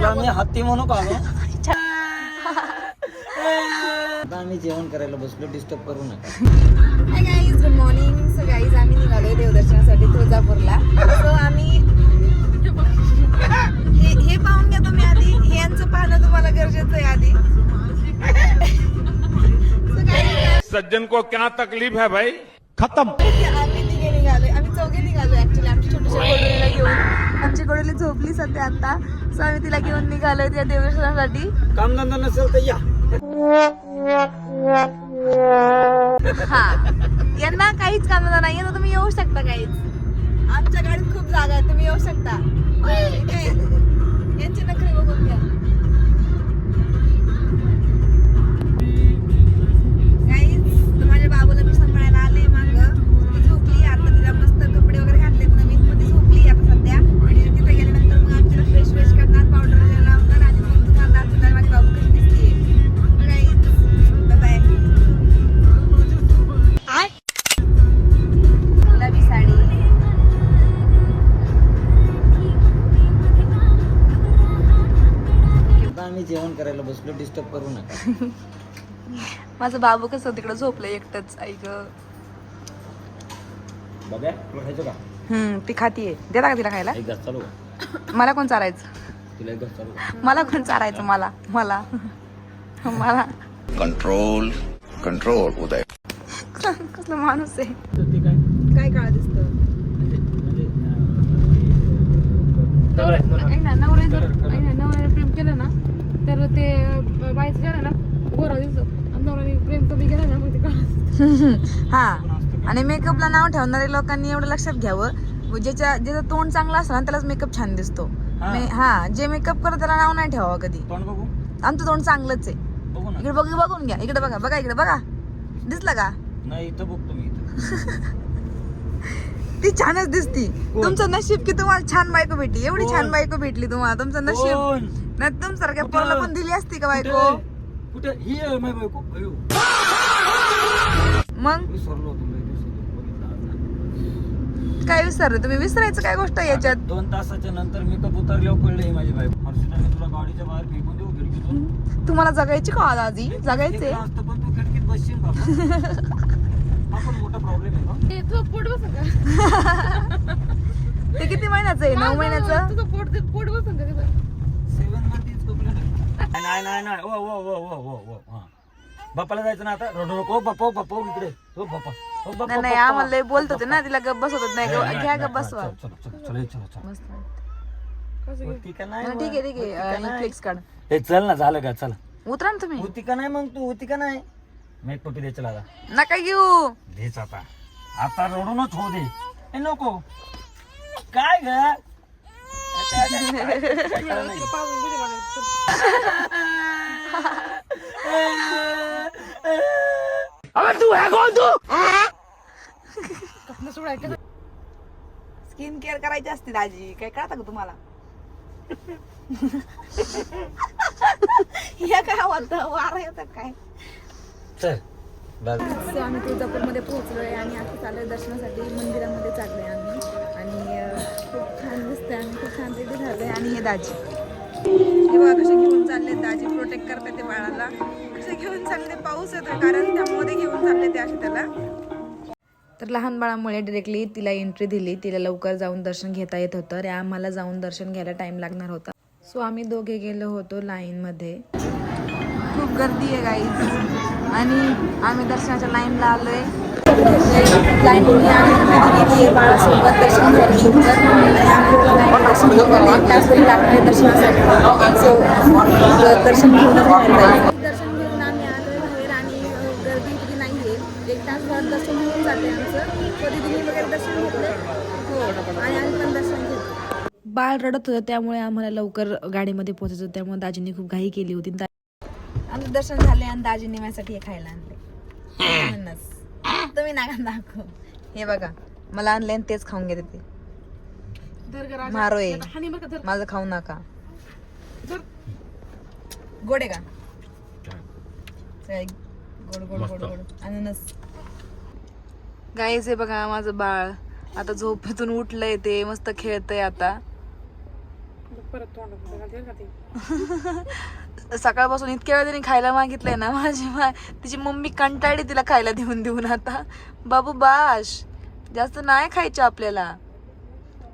तुला मी हत्ती म्हणू का आम्ही जेवण करायला बसलो, डिस्टर्ब करू नका. Hi guys, good morning. So guys आम्ही निघालोय देवदर्शनासाठी तुळजापूरला. सो आम्ही हे पाहून घ्या तुम्ही आधी, हे यांचं पाहणं तुम्हाला गरजेचं आहे आधी. सज्जन को क्या तकलीफ है भाई? खत्म. आम्ही तिघे निघालोय, आम्ही चौघे निघालोय ऍक्च्युली. आमची छोटीशी गोडीला घेऊन, आमची गोडीला झोपली सध्या आता. सो आम्ही तिला घेऊन निघालोय त्या देवदर्शनासाठी. कामधंदा नसेल तर या. हा, यांना काहीच काम नाहीये तर तुम्ही येऊ शकता. काहीच, आमच्या गाडीत खूप जागा आहे, तुम्ही येऊ शकता. इथे यांची नखरे बघून घ्या. गाईज, माझ्या बाबूला मी सांभाळायला आले मागं. ती झोपली आता, तिला मस्त कपडे वगैरे घातलेत नवीन, मध्ये झोपली आता सध्या. आणि तिथे गेल्यानंतर मग आमच्याला फ्रेश करणार, पावडर वगैरे लावणार आणि मग तुम्हाला दाखवणार माझी बाबू कशी दिसते. बाय. गुलाबी साडी. आम्ही जेवण करायला बसलो, डिस्टर्ब करू नका. माझं बाबू कसं तिकडे झोपलं एकटंच. ऐक बघा, तुला खायचं का? ती खातीये. देता का तिला खायला? एक घास चालू का? मला कोण चारायचं? तुला एक घास चालू का? मला कोण चारायचं? मला मला मला कंट्रोल कंट्रोल उदय. कसलं माणूस आहे. ते काय काय काळ दिसतं. नवऱ्याने प्रेम केलं ना तर ते बाईचं झालं ना गोरा दिसतो. नवऱ्याने प्रेम कमी केलं ना मग ते काळा. हा, आणि मेकअपला नाव ठेवणारे लोकांनी एवढं लक्षात घ्यावं, ज्याचं तोंड चांगलं असतं ना त्यालाच मेकअप छान दिसतो. हा, जे मेकअप करत त्याला नाव नाही ठेवावं कधी. तोंड बघू, आमचं तोंड चांगलंच आहे. बघू ना. इकडे बघून घ्या. इकडे बघा, बघा इकडे बघा. दिसलं का? नाही, इथं बघतो मी इथं. ती छानच दिसती. तुमचं नशीब की तुम्हाला छान बायको भेटली. एवढी छान बायको भेटली तुम्हाला. तुमचं नशीब. नाही तुमच्यासारख्या पोराला पण दिली असती का बायको? कुठे ही आहे माझी बायको? अयो, मग विसरलो होतो लय दिवसात. काय विसरले तुम्ही? विसरायचं काय गोष्ट आहे याच्यात? 2 तासाच्या नंतर मेकअप उतरल्यावर कळलं ही माझी बायको. हर्षिताने तुला गाडीच्या बाहेर फेकून देऊ खिडकीतून. तुम्हाला जगायची का आजी? जगायचे. असतं पण तू खिडकीत बसशील बाबा. हा पण मोठा प्रॉब्लेम आहे ना. ते तुझं पोट बसन का? ते किती महिन्याचं आहे? 9 महिन्याचं. तुझं पोट बसन का तिथं? 7 months कंप्लीट. नाही ओ ओ ओ ओ ओ ओ हा. बापाला जायचं ना आता. रडू नको. बापा इकडे. हो बापा. नाही नाही, आम्हाला लय बोलत होते ना, तिला गप्प बसवत होत नाही. घ्या गप्प बसवा. चल. मस्त. होती का नाही? ठीक आहे. फ्लिक्स काढ. हे चल ना, झालं का? चला. उतरा ना तुम्ही. होती का नाही मग तू? होती का नाही? मी एक पप्पी द्यायचं लागा. नका घेऊ. देच आता रडूनच होऊ दे. हे नको. काय ग? तू है कोण तू? स्किन केअर करायची असते दाजी. काय कळतं का तुम्हाला? या काय होतं? वारा येतात काय? चल. सो आम्ही तुळजापूरमध्ये पोहोचलोय आणि आता चाललोय दर्शनासाठी. मंदिरामध्ये चाललोय आम्ही आणि खूप छान दिसतंय. आम्ही खूप छान रेडी झालोय. आणि हे दाजी, हे बघा कसे घेऊन चालले. दाजी प्रोटेक्ट करतात ते बाळाला. कसे घेऊन चालले. पाऊस येतोय कारण त्यामध्ये घेऊन चालले ते असे त्याला. तर लहान बाळामुळे डिरेक्टली तिला एंट्री दिली. तिला लवकर जाऊन दर्शन घेता येत होतं. आणि आम्हाला जाऊन दर्शन घ्यायला टाइम लागणार होता. सो आम्ही दोघे गेलो होतो लाईनमध्ये. खूप गर्दी आहे गाईज. आणि आम्ही दर्शनाच्या लाईनला आलोय. लाईनने आम्ही बाळासोबत दर्शन घ्यायला. आणि आम्ही दर्शन घेतलं 1 तास तरी लागणार आहे दर्शनासाठी. सो दर्शन घेऊन दर्शन घेऊन आम्ही आलोय बाहेर. आणि गर्दी इतकी नाहीये. 1 तास दर्शन घेऊन जाते आमचं. कधी दिली वगैरे दर्शन घेतले हो. आणि आम्ही पण दर्शन घेतलं. बाळ रडत होतं त्यामुळे आम्हाला लवकर गाडीमध्ये पोहोचायचं. त्यामुळे दाजींनी खूप घाई केली होती. आमचं दर्शन झाले आणि दाजींनी माझ्यासाठी हे खायला आणले. तुम्ही नाका दाखव. हे बघा, मला आणले आणि तेच खाऊन घेते ते. मारोय माझं खाऊ नका. गोड आहे का? गोड गोड गोड गोड अननस. गाईज हे बघा माझं बाळ आता झोपेतून उठलंय. ते मस्त खेळतय आता. परत तोंडात घालते का ते. सकाळपासून इतक्या वेळ त्यांनी खायला मागितलंय ना तिची मम्मी कंटाळली तिला खायला देऊन देऊन. आता बाबू बाश जास्त नाही खायचं आपल्याला,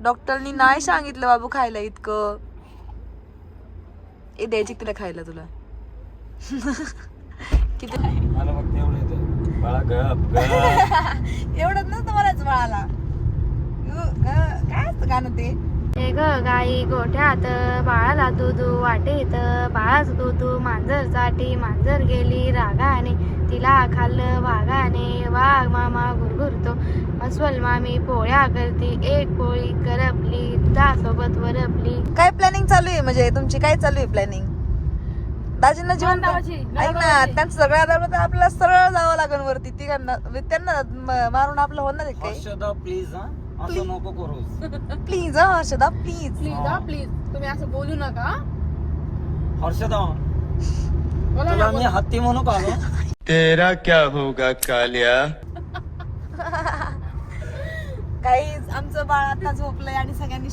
डॉक्टरनी नाही सांगितलं बाबू खायला इतकं. ए द्यायची तिला खायला तुला. किती मला फक्त एवढं येतं, बाळा गप गप. एवढंच नसतं मलाच बाळाला. काय असतं गाणं ते? ए ग गाई गोठ्यात बाळाला दूध वाटेत, बाळाच दूध मांजर साठी, मांजर गेली रागाने, तिला खाल्लं वाघाने, वाघ मामा गुरगुरतो, अस्वल मामी पोळ्या करती, एक पोळी करपली, दुधासोबत वरपली. काय प्लॅनिंग चालू आहे, म्हणजे तुमची काय चालू आहे प्लॅनिंग? दाजींना जेवण दादाची, ऐक ना, त्यांचं सगळं आल्यावर आपल्याला सरळ जावं लागेल वरती. तिघांना त्यांना मारून आपलं होणार आहे काय? हर्षदा प्लीज हा, असं नको करूस प्लीज हा हर्षदा प्लीज. प्लीज हा प्लीज, तुम्ही असं बोलू नका. हर्षदा. बोला तुला ना, मी हत्ती म्हणू का ग? तेरा क्या होगा कालिया? काही आमचं बाळ आता झोपलंय आणि सगळ्यांनी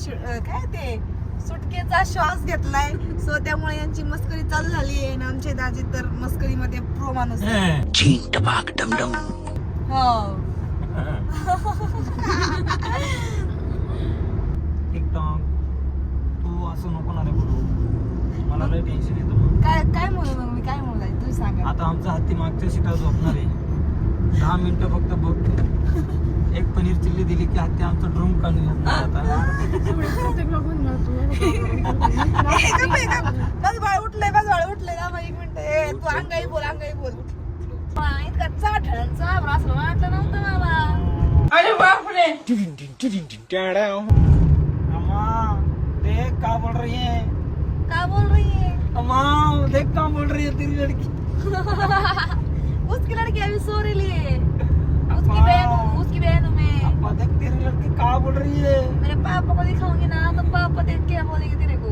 काय ते सुटकेचा श्वास घेतलाय. सो त्यामुळे यांची मस्करी चालू झाली आहे. आणि आमचे दाजी तर मस्करीमध्ये प्रो माणूस आहे. चीन टपाक डमडम. हो टिकटॉक तू असं नको ना रे बोलू, मला लय टेन्शन येतं. काय काय म्हणू मग मी, काय म्हणू तुम्ही सांगा. आता आमचा हत्ती मागच्या सीटावर झोपणार आहे. 10 मिनिटं फक्त बघते. एक पनीर चिल्ली दिली की हत्ती आमचं ड्रूम काढून झोपणार आता. माझं बाळ उठलंय, माझं बाळ उठलंय ना. मग 1 मिनिट, तू अंगाई बोल, अंगाई बोल. इतका चाठळांचा असं वाटलं नव्हतं मला. अरे बापरे. अम्मा देख का बोल रही है, का बोल रही है? अम्मा देख का बोल रही है तेरी लड़की. उसकी लड़की अभी सो रही है. उसकी बहन हूँ मैं. अब्बा देख तेरी लड़की का बोल रही है. मेरे पापा को दिखाऊंगी ना तो पापा देख क्या बोलेंगे तेरे को.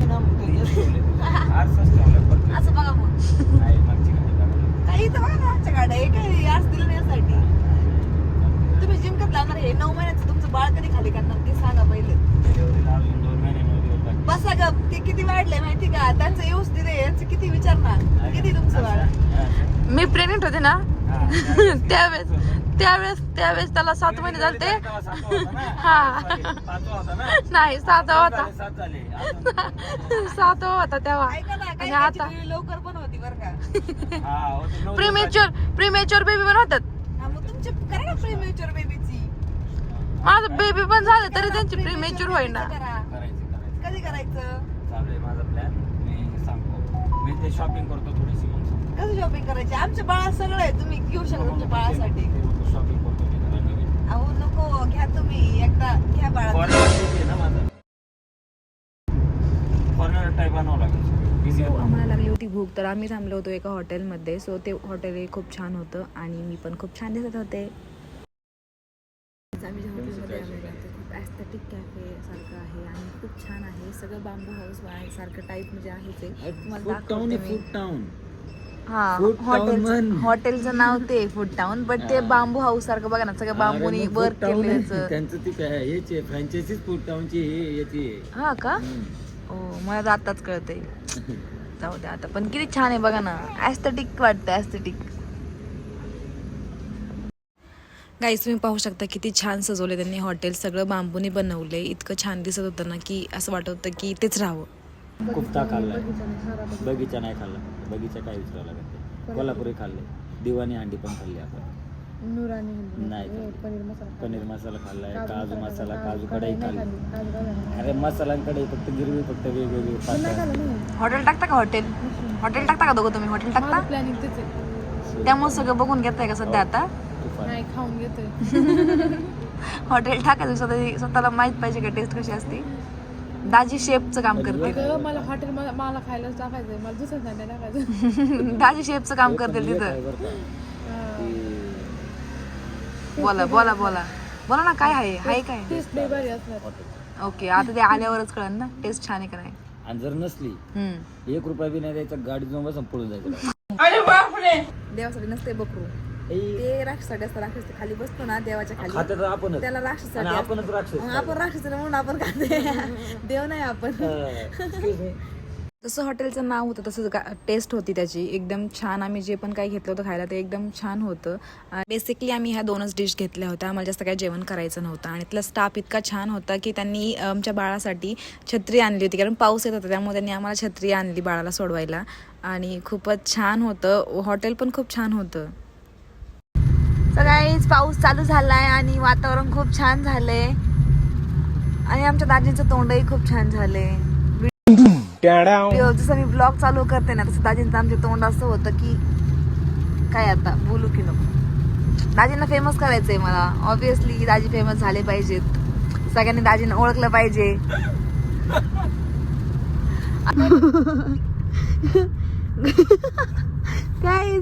ना मग तो हेच ठेवले. आरसाच ठेवलाय फक्त. असं बघा मग. नाही मागची गाडी बघा. काही तर बघा ना आमच्या गाड्या हे काही आज दिलं नाही यासाठी. तुम्ही जिमकत लावणार हे 9 महिन्याचं तुमचं बाळ कधी खाली करणार ते सांगा पहिले. डिलिव्हरीला अजून 2 महिने 9 दिवस बाकी. बसा ग, ते किती वाढले माहिती का? त्यांचं येऊच दिले, यांचं किती विचारणार. किती तुमचं बाळ? मी प्रेग्नेंट होते ना त्यावेळेस त्याला 7 महिने झाले ते. हा नाही 7 होता, 7 होता तेव्हा. आणि आता लवकर पण होती बरं का. प्रीमेच्युअर बेबी पण होतात. मग तुमचे करा ना प्रीमेच्युअर बेबीची. माझं बेबी पण झालं तरी त्यांची प्रीमेच्युअर होईना. कधी करायचं? चालू माझा प्लॅन. मी सांगतो, मी ते शॉपिंग करतो थोडीशी. मग कसं शॉपिंग करायची? आमच्या बाळा सगळं आहे, तुम्ही घेऊ शकता तुमच्या बाळासाठी. शॉपिंग करतो मी जरा नवीन. अहो नको, घ्या तुम्ही एकदा, घ्या बाळा. ना माझं फॉरेनर टाईप आणावं लागेल. आम्हाला लागली होती भूक, तर आम्ही थांबलो होतो एका हॉटेलमध्ये. सो ते हॉटेल खूप छान होतं आणि मी पण खूप छान दिसत होते. आम्ही ज्या हॉटेलमध्ये आम्ही राहतो खूप ॲस्थेटिक कॅफे सारखं आहे आणि खूप छान आहे. सगळं बांबू हाऊस सारखं टाईप म्हणजे आहेच आहे. तुम्हाला दाखवते मी. हा, हॉटेलचं नाव ते फूड टाउन, बट ते बांबू हाऊस सारखं बघा ना, सगळं बांबूनी वर्क केलेलं. त्यांचं ती याची फ्रँचायझीच फूड टाउनची याची. हा का? ओ मला तर आताच कळतंय. जाऊ द्या आता. पण किती छान आहे बघा ना, ॲस्थेटिक वाटतं, ॲस्थेटिक. गाईस तुम्ही पाहू शकता किती छान सजवले त्यांनी हॉटेल. सगळं बांबूने बनवलंय. इतकं छान दिसत होतं ना की असं वाटत होतं की तेच राहावं. कुफ्ता खाल्लाय, बगीचा नाही खाल्ला. बगीचा काय विचारावं लागत. कोल्हापुरी खाल्ले, दिवाणी अंडी पण खाल्ली आपण. नाही पनीर मसाला खाल्लाय, काजू मसाला, काजू कढई खाल्ली. अरे मसाल्यांकडे फक्त गिरवी, फक्त वेगवेगळी. हॉटेल टाकता का? हॉटेल टाकता का दोघं तुम्ही? हॉटेल टाकता? त्यामुळे सगळं बघून घेताय का सध्या आता? खाऊन घेतोय. हॉटेल टाकायचं स्वतःला माहित पाहिजे का टेस्ट कशी असते. दाजी शेफचं काम करते. मला हॉटेल मला खायला टाकायचंय, मला दुसरं नाही टाकायचं. दाजी शेफचं काम करते तिथं. बोला बोला बोला बोला ना, काय आहे काय? टेस्ट लई भारी असणार. ओके, आता ते आल्यावरच कळेल ना टेस्ट छान आहे का नाही. आणि जर नसली 1 रुपया बी नाही द्यायचा, गाडी जाऊन बसून पळून जायचं. अरे बापरे, देवासाठी नसते बकरू. ते राक्षसाठी असतं. राक्षस खाली बसतो ना देवाच्या खाली, खात्यात आपणच त्याला आणि राक्षसाठी आपणच राक्षस मग आपण राक्षस आहे म्हणून आपण खाते. देव नाही आपण. Excuse me. जसं हॉटेलचं नाव होतं तसं टेस्ट होती त्याची एकदम छान. आम्ही जे पण काही घेतलं होतं खायला ते एकदम छान होतं. बेसिकली आम्ही ह्या 2च डिश घेतल्या होत्या. आम्हाला जास्त काही जेवण करायचं नव्हतं आणि त्याला स्टाफ इतका छान होता की त्यांनी आमच्या बाळासाठी छत्री आणली होती, कारण पाऊस येत होता त्यामुळे त्यांनी आम्हाला छत्री आणली बाळाला सोडवायला. आणि खूपच छान होतं. हॉटेल पण खूप छान होतं. सगळ्याच पाऊस चालू झालाय आणि वातावरण खूप छान झालंय आणि आमच्या दाजींचं तोंडही खूप छान झालंय. जसं मी ब्लॉग चालू करते ना तसं दाजींचं आमचे तोंड असं होतं की काय आता बोलू की नको. दाजींना फेमस करायचंय मला. ऑब्विसली दाजी फेमस झाले पाहिजेत, सगळ्यांनी दाजींना ओळखलं पाहिजे. काय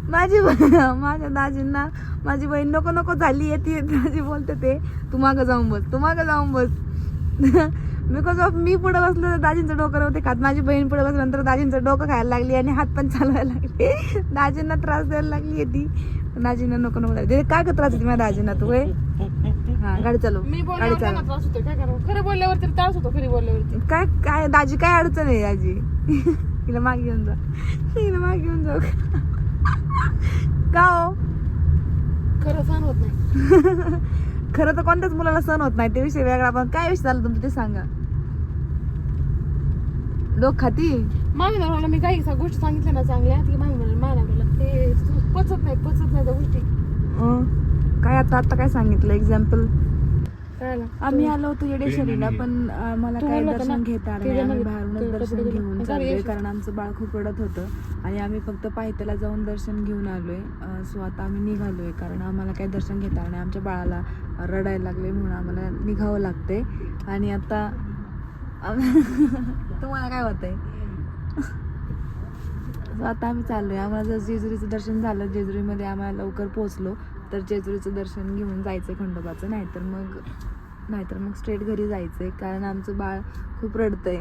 माझ्या दाजींना माझी बहीण नको नको झाली आहे ती दाजी बोलते ते तू मागं जाऊन बस, तू मागं जाऊन बस. बिकॉज ऑफ मी पुढे बसलो तर दाजींचं डोकं नव्हते खात, माझी बहीण पुढे बसल्यानंतर दाजींचं डोकं खायला लागली आणि हात पण चालवायला लागले. दाजींना त्रास द्यायला लागली आहे ती. दाजींना नको नको झाली. काय का त्रास होती माझ्या दाजींना तू? हा गाडी चालव, गाडी चालव. खरं बोलल्यावरती त्रास होतो, खरी बोलल्यावरती काय काय दाजी काय अडचण आहे दाजी? तिला मागे घेऊन जा, तिला मागे घेऊन जाऊ का हो? खरं सहन होत नाही. खरं तर कोणत्याच मुलाला सण होत नाही, ते विषय वेगळा. पण काय विषय झाला तुमचं ते सांगा. लोक खाती माझ्या नवऱ्याला मी काही गोष्टी सांगितल्या ना चांगल्या ती माझ्या नवऱ्याला ते पचत नाही त्या गोष्टी. काय आता काय सांगितलं एक्झाम्पल? कळलं? आम्ही आलो होतो येडेश्वरीला पण मला काय दर्शन घेता आलं नाही. आम्ही बाहेरूनच दर्शन घेऊन चाललोय कारण आमचं बाळ खूप रडत होतं आणि आम्ही फक्त पायथ्याला जाऊन दर्शन घेऊन आलोय. सो आता आम्ही निघालोय कारण आम्हाला काही दर्शन घेता आलं नाही. आमच्या बाळाला रडायला लागले म्हणून आम्हाला निघावं लागतंय. आणि आता तुम्हाला काय होतंय? आता आम्ही चाललोय. आम्हाला जर जेजुरीचं दर्शन झालं, जेजुरीमध्ये आम्हाला लवकर पोहोचलो तर जेजुरीचं दर्शन घेऊन जायचं खंडोबाचं, नाहीतर मग स्ट्रेट घरी जायचंय कारण आमचं बाळ खूप रडतंय.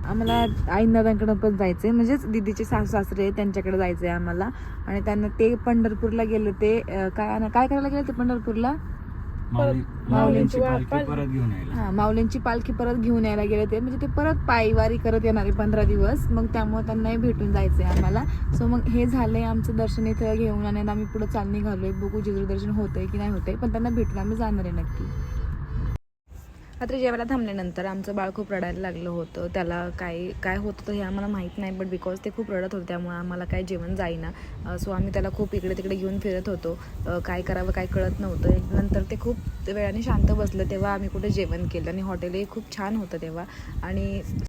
आम्हाला आईंदादांकडं पण जायचंय, म्हणजेच दीदीचे सासू सासरे आहे त्यांच्याकडे जायचंय आम्हाला. आणि त्यांना ते पंढरपूरला गेले ते काय करायला गेले ते पंढरपूरला? माऊलींची माऊलींची पालखी परत घेऊन यायला गेले ते. म्हणजे ते परत पायवारी करत येणारे 15 दिवस. मग त्यामुळे त्यांनाही भेटून जायचंय आम्हाला. सो मग हे झालंय आमचं दर्शन इथं घेऊन आणि आम्ही पुढे चालणी घालूय. बघू जेजुरी दर्शन होतंय की नाही होतंय, पण त्यांना भेटून आम्ही जाणार आहे नक्की. रात्री जेवायला थांबल्यानंतर आमचं बाळ खूप रडायला लागलं होतं. त्याला काय होत होतं हे आम्हाला माहीत नाही, बट बिकॉज ते खूप रडत होतं त्यामुळे आम्हाला काय जेवण जाईना. सो आम्ही त्याला खूप इकडे तिकडे घेऊन फिरत होतो. काय करावं काय कळत नव्हतं. नंतर ते खूप वेळाने शांत बसलं तेव्हा आम्ही कुठे जेवण केलं आणि हॉटेलही खूप छान होतं तेव्हा. आणि